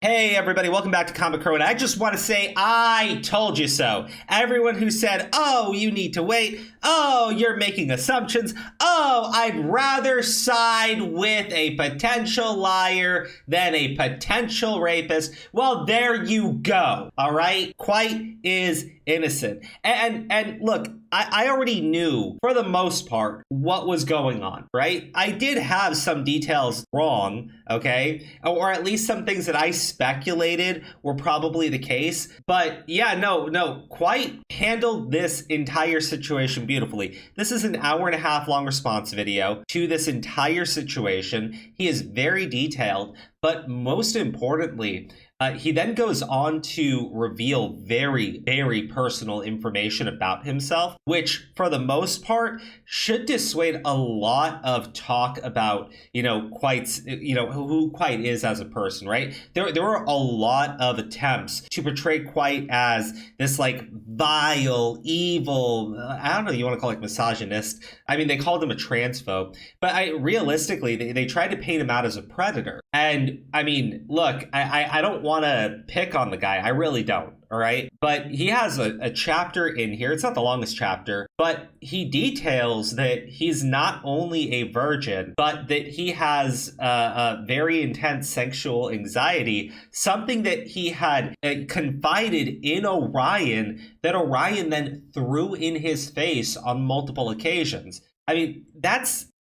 Hey everybody, welcome back to Comic Crow, and I just want to say I told you so. Everyone who said, oh, you need to wait, oh, you're making assumptions, oh, I'd rather side with a potential liar than a potential rapist, well, there you go, all right? Kwite is innocent. And look, I already knew, for the most part, what was going on, right? I did have some details wrong, okay? Or at least some things that I speculated were probably the case. But yeah, no, Kwite handled this entire situation beautifully. This is an hour-and-a-half long response video to this entire situation. He is very detailed, but most importantly, he then goes on to reveal very, very personal information about himself, which for the most part should dissuade a lot of talk about, Kwite's, who Kwite is as a person, right? There were a lot of attempts to portray Kwite as this like vile, evil, I don't know, you want to call it misogynist. I mean, they called him a transphobe, but realistically, they tried to paint him out as a predator. And I mean, look, I don't want to pick on the guy. I really don't. All right. But he has a chapter in here. It's not the longest chapter, but he details that he's not only a virgin, but that he has a very intense sexual anxiety, something that he had confided in Orion, that Orion then threw in his face on multiple occasions. I mean,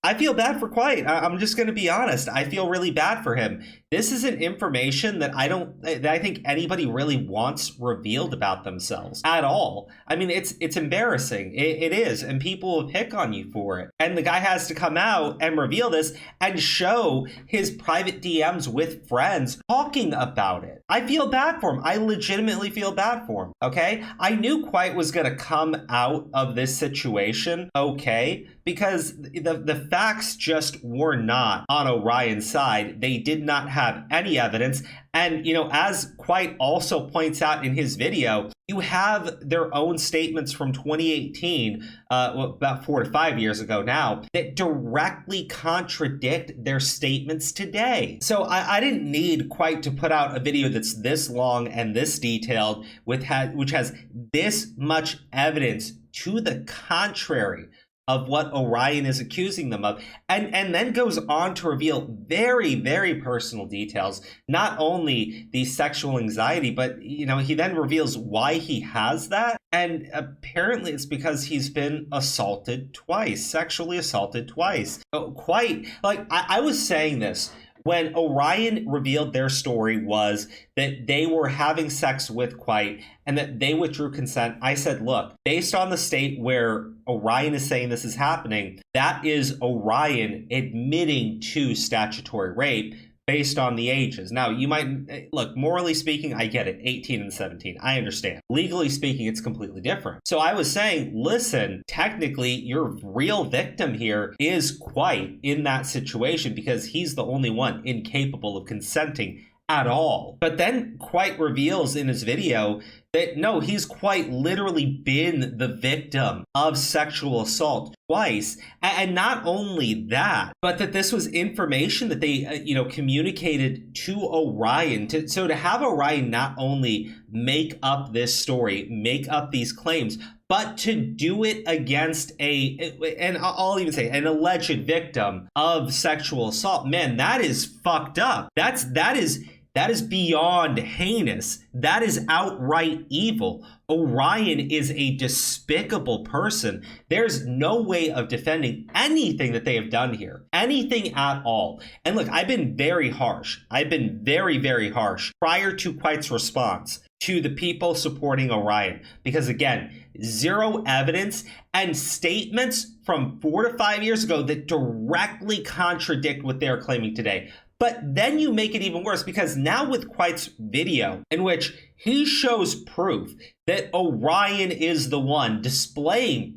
I feel bad for Kwite. I'm just going to be honest. I feel really bad for him. This isn't information that I think anybody really wants revealed about themselves at all. I mean, it's embarrassing. It is. And people will pick on you for it. And the guy has to come out and reveal this and show his private DMs with friends talking about it. I feel bad for him. I legitimately feel bad for him. Okay. I knew Kwite was going to come out of this situation okay, because the facts just were not on Orion's side. They did not have any evidence. And, as Kwite also points out in his video, you have their own statements from 2018, about 4 to 5 years ago now, that directly contradict their statements today. So I didn't need Kwite to put out a video that's this long and this detailed, which has this much evidence to the contrary of what Orion is accusing them of, and then goes on to reveal very, very personal details, not only the sexual anxiety, but, he then reveals why he has that. And apparently it's because he's been assaulted twice, sexually assaulted twice. Kwite, like, I was saying this, when Orion revealed their story was that they were having sex with Kwite and that they withdrew consent, I said, look, based on the state where Orion is saying this is happening, that is Orion admitting to statutory rape based on the ages. Now, you might, look, morally speaking, I get it, 18 and 17, I understand. Legally speaking, it's completely different. So I was saying, listen, technically, your real victim here is Kwite in that situation because he's the only one incapable of consenting at all. But then Kwite reveals in his video that no, he's quite literally been the victim of sexual assault twice. And not only that, but that this was information that they, communicated to Orion. So to have Orion not only make up this story, make up these claims, but to do it against and I'll even say an alleged victim of sexual assault, man, that is fucked up. That is beyond heinous. That is outright evil. Orion is a despicable person. There's no way of defending anything that they have done here. Anything at all. And look, I've been very harsh. I've been very, very harsh prior to Kwite's response to the people supporting Orion. Because again, zero evidence and statements from 4 to 5 years ago that directly contradict what they're claiming today. But then you make it even worse because now with Kwite's video in which he shows proof that Orion is the one displaying,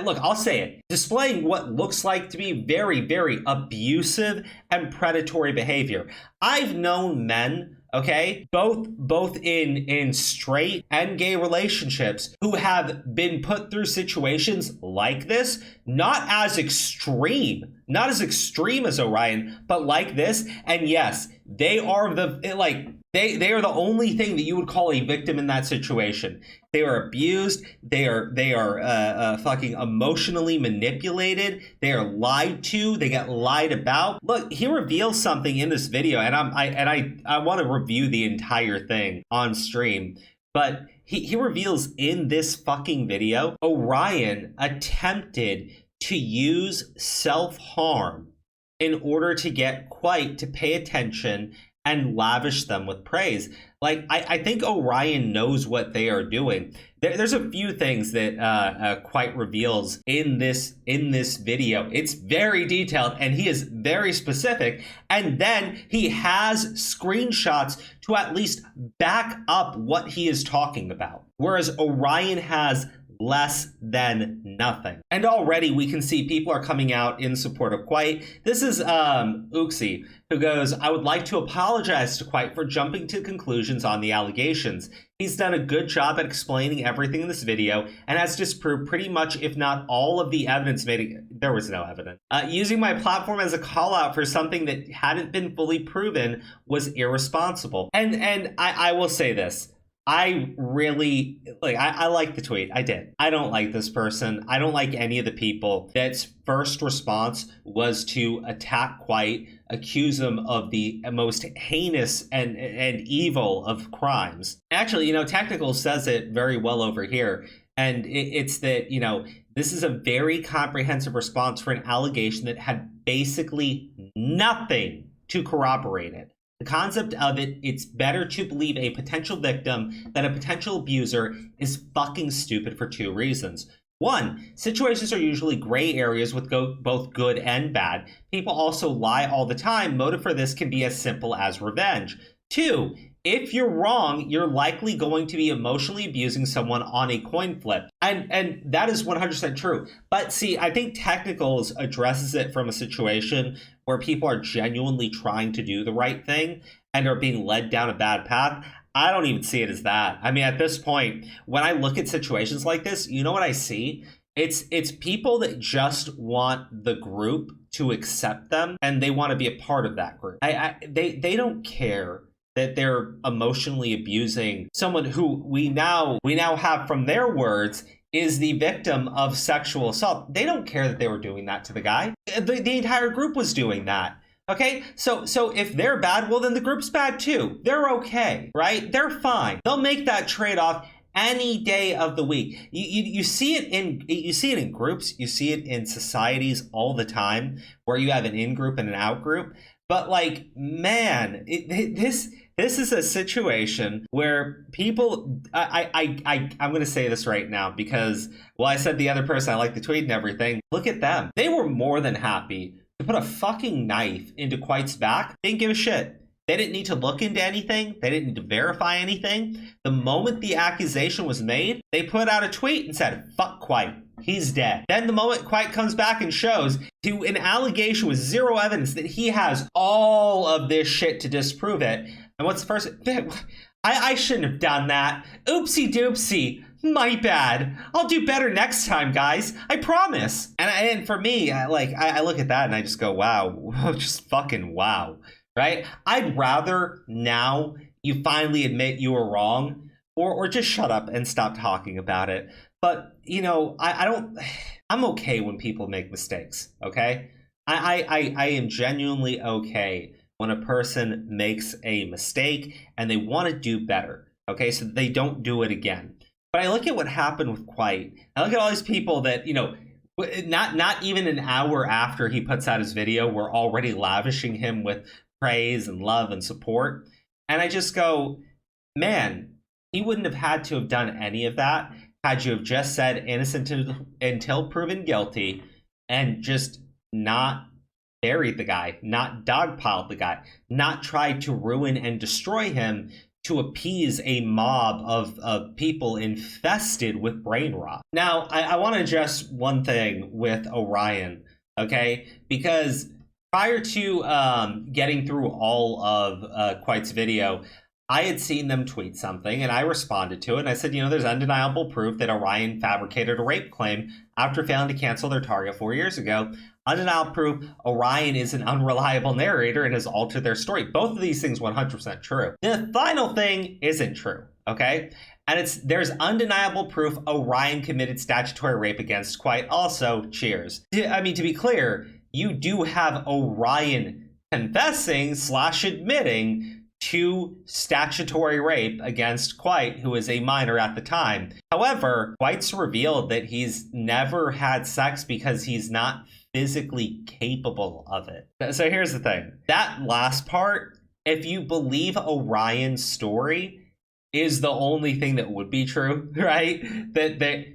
look, I'll say it, displaying what looks like to be very, very abusive and predatory behavior. I've known men, okay, both in straight and gay relationships who have been put through situations like this, not as extreme as Orion, but like this. And yes, they are They are the only thing that you would call a victim in that situation. They are abused. They are fucking emotionally manipulated. They are lied to. They get lied about. Look, he reveals something in this video, and I want to review the entire thing on stream. But he reveals in this fucking video, Orion attempted to use self-harm in order to get Kwite to pay attention and lavish them with praise. Like, I think Orion knows what they are doing. There's a few things that Kwite reveals in this video. It's very detailed, and he is very specific. And then he has screenshots to at least back up what he is talking about. Whereas Orion has less than nothing. And already we can see people are coming out in support of Kwite. This is Uxie, who goes, I would like to apologize to Kwite for jumping to conclusions on the allegations. He's done a good job at explaining everything in this video and has disproved pretty much, if not all, of the evidence made. There was no evidence. Using my platform as a call out for something that hadn't been fully proven was irresponsible. And I will say this. I really, I like the tweet. I did. I don't like this person. I don't like any of the people that's first response was to attack Kwite, accuse him of the most heinous and evil of crimes. Actually, Technical says it very well over here. And it's that, this is a very comprehensive response for an allegation that had basically nothing to corroborate it. The concept of it, it's better to believe a potential victim than a potential abuser, is fucking stupid for two reasons. One, situations are usually gray areas with both good and bad. People also lie all the time. Motive for this can be as simple as revenge. Two, if you're wrong, you're likely going to be emotionally abusing someone on a coin flip. And that is 100% true. But see, I think Technicals addresses it from a situation where people are genuinely trying to do the right thing and are being led down a bad path. I don't even see it as that. I mean, at this point, when I look at situations like this, you know what I see? It's people that just want the group to accept them, and they want to be a part of that group. They don't care that they're emotionally abusing someone who we now have, from their words, is the victim of sexual assault. They don't care that they were doing that to the guy. The entire group was doing that. Okay, so if they're bad, well, then the group's bad too. They're okay, right? They're fine. They'll make that trade-off any day of the week. You see it in groups. You see it in societies all the time, where you have an in-group and an out-group. But like, man, this is a situation where people, I'm going to say this right now because, well, I said the other person, I like the tweet and everything. Look at them. They were more than happy to put a fucking knife into Kwite's back. They didn't give a shit. They didn't need to look into anything. They didn't need to verify anything. The moment the accusation was made, they put out a tweet and said, fuck Kwite. He's dead. Then the moment Kwite comes back and shows to an allegation with zero evidence that he has all of this shit to disprove it. And what's the first? I shouldn't have done that. Oopsie doopsie. My bad. I'll do better next time, guys. I promise. And for me, I look at that and I just go, wow. Just fucking wow. Right? I'd rather now you finally admit you were wrong, or just shut up and stop talking about it. But, I'm okay when people make mistakes, okay? I am genuinely okay when a person makes a mistake and they want to do better, okay? So they don't do it again. But I look at what happened with Kwite. I look at all these people that, not even an hour after he puts out his video, we're already lavishing him with praise and love and support. And I just go, man, he wouldn't have had to have done any of that had you have just said innocent until proven guilty and just not buried the guy, not dogpiled the guy, not tried to ruin and destroy him to appease a mob of people infested with brain rot. Now, I want to address one thing with Orion, okay? Because prior to getting through all of Kwite's video, I had seen them tweet something, and I responded to it, and I said, there's undeniable proof that Orion fabricated a rape claim after failing to cancel their target 4 years ago. undeniable proof Orion is an unreliable narrator and has altered their story. Both of these things 100% true. The final thing isn't true, okay? And there's undeniable proof Orion committed statutory rape against Kwite. Also, cheers. I mean, to be clear, you do have Orion confessing / admitting to statutory rape against Kwite, who was a minor at the time. However, Kwite's revealed that he's never had sex because he's not physically capable of it. So here's the thing. That last part, if you believe Orion's story, is the only thing that would be true, right?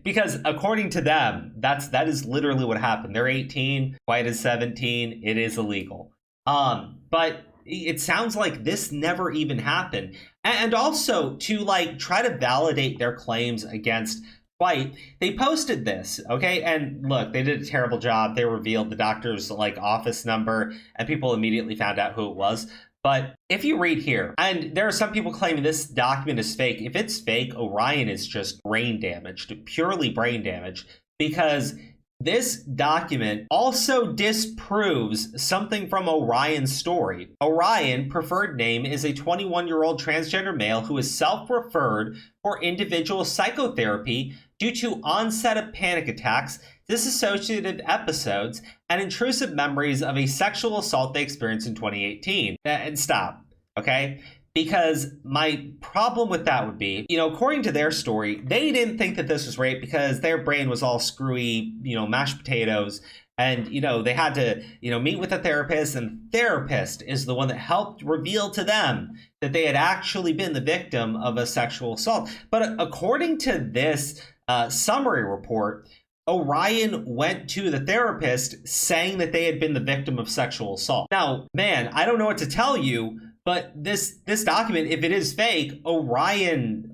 Because according to them, that is literally what happened. They're 18, Kwite is 17, it is illegal. But it sounds like this never even happened. And also, to like try to validate their claims against Kwite, they posted this, okay? And look, they did a terrible job. They revealed the doctor's like office number, and people immediately found out who it was. But if you read here, and there are some people claiming this document is fake. If it's fake, Orion is just brain damaged, purely brain damaged, because this document also disproves something from Orion's story. Orion, preferred name, is a 21-year-old transgender male who is self-referred for individual psychotherapy due to onset of panic attacks, disassociative episodes, and intrusive memories of a sexual assault they experienced in 2018. And stop, okay? Because my problem with that would be, according to their story, they didn't think that this was rape because their brain was all screwy, mashed potatoes. And, they had to, meet with a therapist, and the therapist is the one that helped reveal to them that they had actually been the victim of a sexual assault. But according to this summary report, Orion went to the therapist saying that they had been the victim of sexual assault. Now, man, I don't know what to tell you, but this document, if it is fake, Orion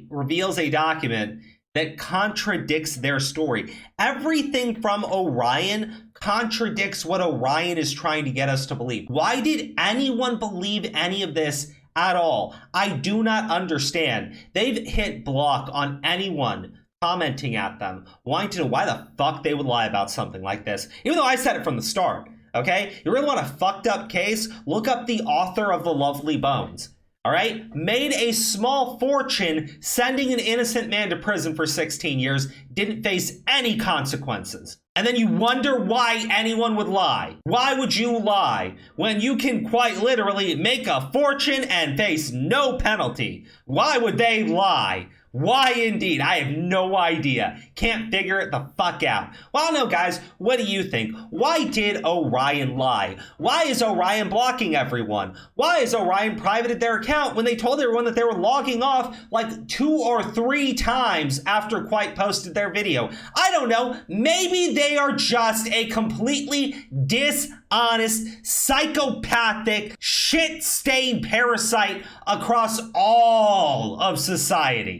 reveals a document that contradicts their story. Everything from Orion contradicts what Orion is trying to get us to believe. Why did anyone believe any of this at all? I do not understand. They've hit block on anyone commenting at them, wanting to know why the fuck they would lie about something like this, even though I said it from the start. Okay? You really want a fucked up case? Look up the author of The Lovely Bones. All right? Made a small fortune sending an innocent man to prison for 16 years, didn't face any consequences. And then you wonder why anyone would lie. Why would you lie when you can quite literally make a fortune and face no penalty? Why would they lie? Why indeed? I have no idea. Can't figure it the fuck out. Well, no, guys, what do you think? Why did Orion lie? Why is Orion blocking everyone? Why has Orion privated their account when they told everyone that they were logging off like 2 or 3 times after Kwite posted their video? I don't know. Maybe they are just a completely dishonest, psychopathic, shit-stained parasite across all of society.